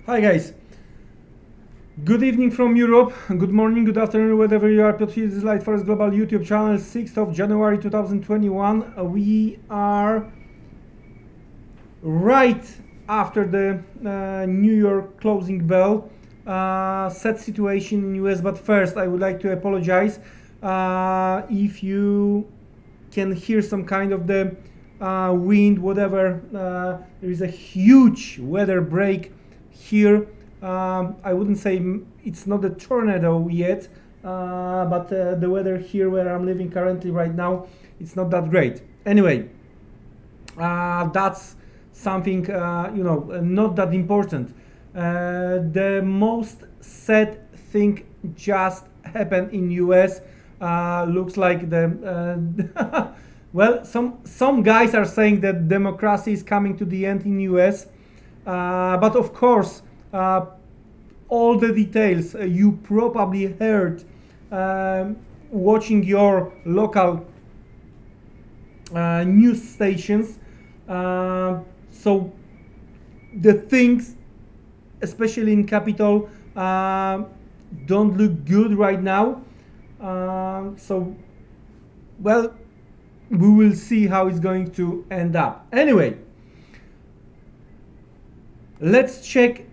Hi guys, good evening from Europe, good morning, good afternoon, wherever you are. This is Liteforex Global YouTube channel, 6th of January 2021. We are right after the New York closing bell. Sad situation in US, but first I would like to apologize if you can hear some kind of the wind, whatever. There is a huge weather break here. I wouldn't say it's not a tornado yet, but the weather here where I'm living currently right now, it's not that great. Anyway, that's something not that important. The most sad thing just happened in US. Looks like the well, some guys are saying that democracy is coming to the end in US, but of course, all the details you probably heard watching your local news stations. So the things, especially in capital, don't look good right now. So, well, we will see how it's going to end up. Anyway, let's check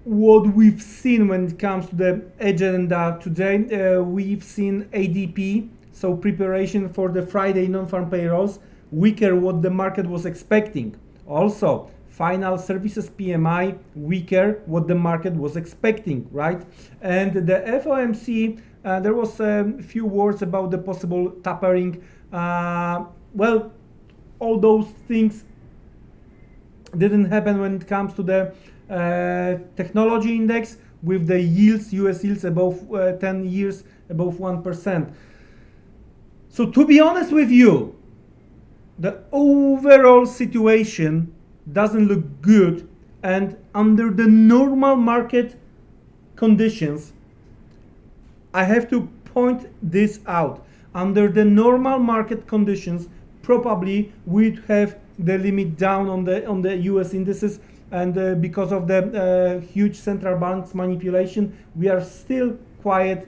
what we've seen when it comes to the agenda today. We've seen ADP, so preparation for the Friday non-farm payrolls, weaker what the market was expecting. Also, final services PMI, weaker what the market was expecting, right? And the FOMC, there was a few words about the possible tapering. Well, all those things didn't happen when it comes to the technology index with the yields, US yields above 10 years, above 1%. So to be honest with you, the overall situation doesn't look good, and under the normal market conditions, I have to point this out. Under the normal market conditions, probably we'd have the limit down on the US indices, and because of the huge central banks manipulation, we are still quite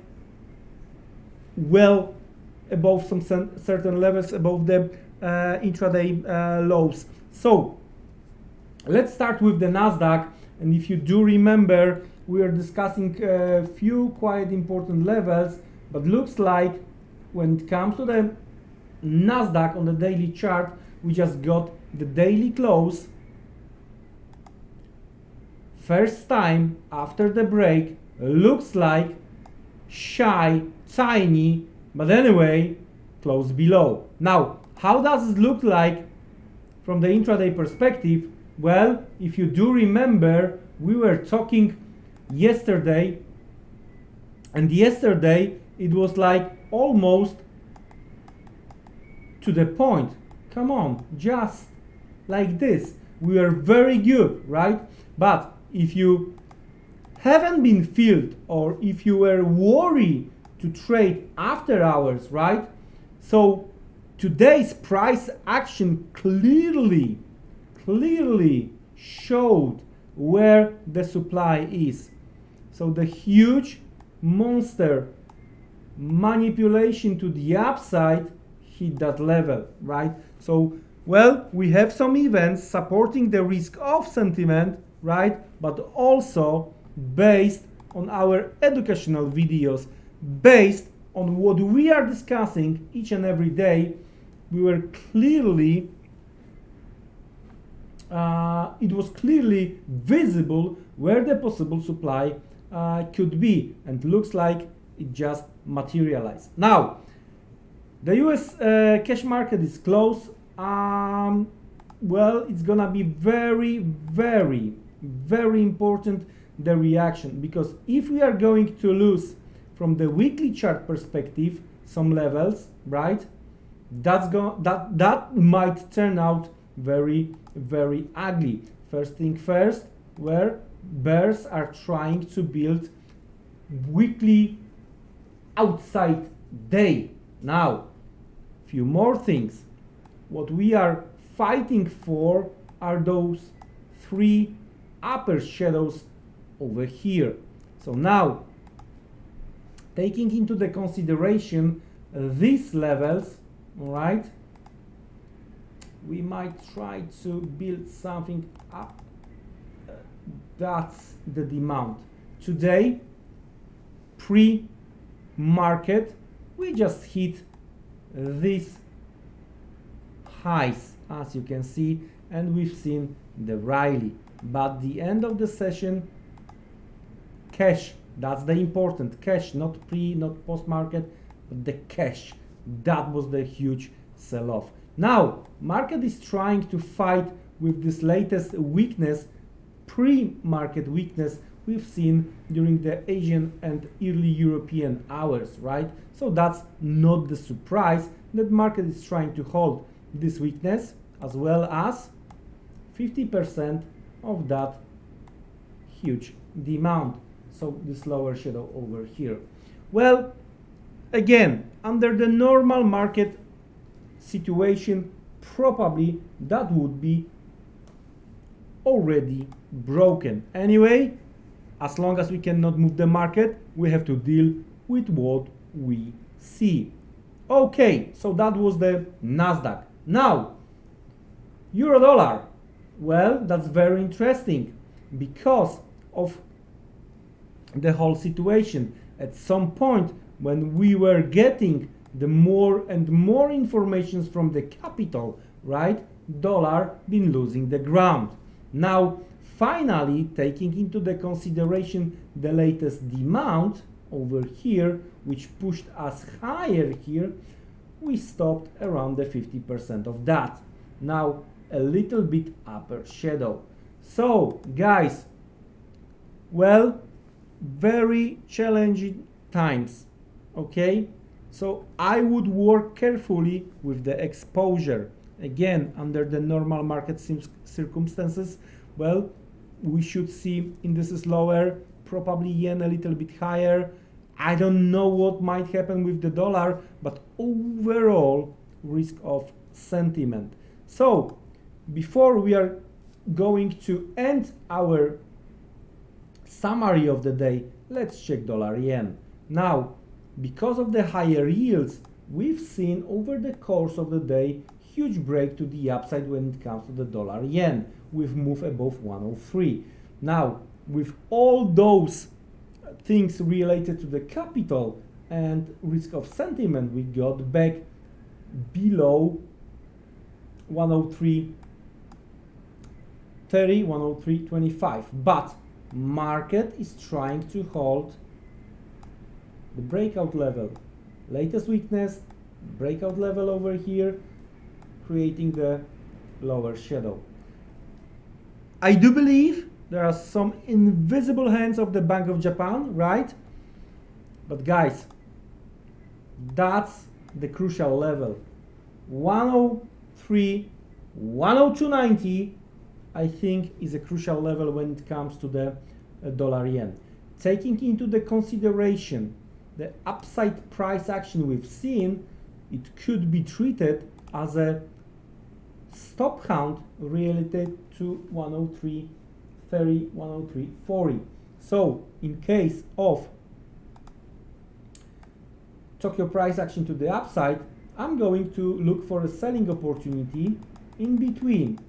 well above some certain levels, above the intraday lows. So let's start with the Nasdaq, and if you do remember, we are discussing a few quite important levels, but looks like when it comes to the Nasdaq on the daily chart, we just got the daily close. First time after the break, looks like shy, tiny, but anyway, close below. Now, how does it look like from the intraday perspective? Well, if you do remember, we were talking yesterday, and yesterday it was like almost to the point. Come on, just like this. We are very good, right? But if you haven't been filled, or if you were worried to trade after hours, right? So today's price action clearly showed where the supply is. So the huge monster manipulation to the upside hit that level, right? So, well, we have some events supporting the risk off sentiment, right? But also based on our educational videos, based on what we are discussing each and every day, we were clearly it was clearly visible where the possible supply could be, and looks like it just materialized. Now, the US cash market is closed. Well, it's gonna be very important, the reaction, because if we are going to lose from the weekly chart perspective some levels, right, that might turn out very ugly. First thing first, where bears are trying to build weekly outside day. Now, few more things. What we are fighting for are those three upper shadows over here. So now, taking into the consideration these levels, all right, we might try to build something up. That's the demand. Today, pre-market, we just hit these highs, as you can see, and we've seen the rally. But the end of the session, cash, that's the important cash, not pre, not post-market, but the cash. That was the huge sell-off. Now, market is trying to fight with this latest weakness, pre-market weakness we've seen during the Asian and early European hours, right? So that's not the surprise that market is trying to hold this weakness as well as 50% of that huge demand. So this lower shadow over here. Well, again, under the normal market situation, probably that would be already broken. Anyway, as long as we cannot move the market, we have to deal with what we see. Okay, so that was the Nasdaq. Now, euro dollar. Well, that's very interesting because of the whole situation. At some point when we were getting the more and more information from the capital, right, dollar been losing the ground. Now, finally, taking into the consideration the latest demand over here, which pushed us higher here, we stopped around the 50% of that. Now, a little bit upper shadow. So, guys, well, very challenging times, okay? So I would work carefully with the exposure. Again, under the normal market circumstances, well, we should see indices lower, probably yen a little bit higher. I don't know what might happen with the dollar, but overall risk of sentiment. So before we are going to end our summary of the day, let's check dollar yen. Now, because of the higher yields, we've seen over the course of the day huge break to the upside when it comes to the dollar yen. We've moved above 103. Now, with all those things related to the capital and risk of sentiment, we got back below 103.30, 103.25. But market is trying to hold the breakout level. Latest weakness, breakout level over here, creating the lower shadow. I do believe there are some invisible hands of the Bank of Japan, right? But guys, that's the crucial level. 103, 102.90, I think is a crucial level when it comes to the dollar yen. Taking into the consideration the upside price action we've seen, it could be treated as a stop count related to 103.30, 103.40. So in case of Tokyo price action to the upside, I'm going to look for a selling opportunity in between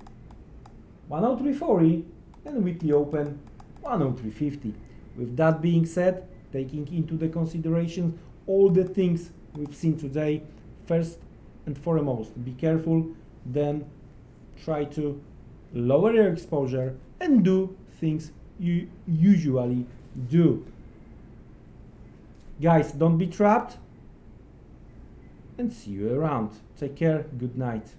103.40 and weekly open 103.50. With that being said, taking into the consideration all the things we've seen today, first and foremost, be careful, then try to lower your exposure and do things you usually do. Guys, don't be trapped and see you around. Take care, good night.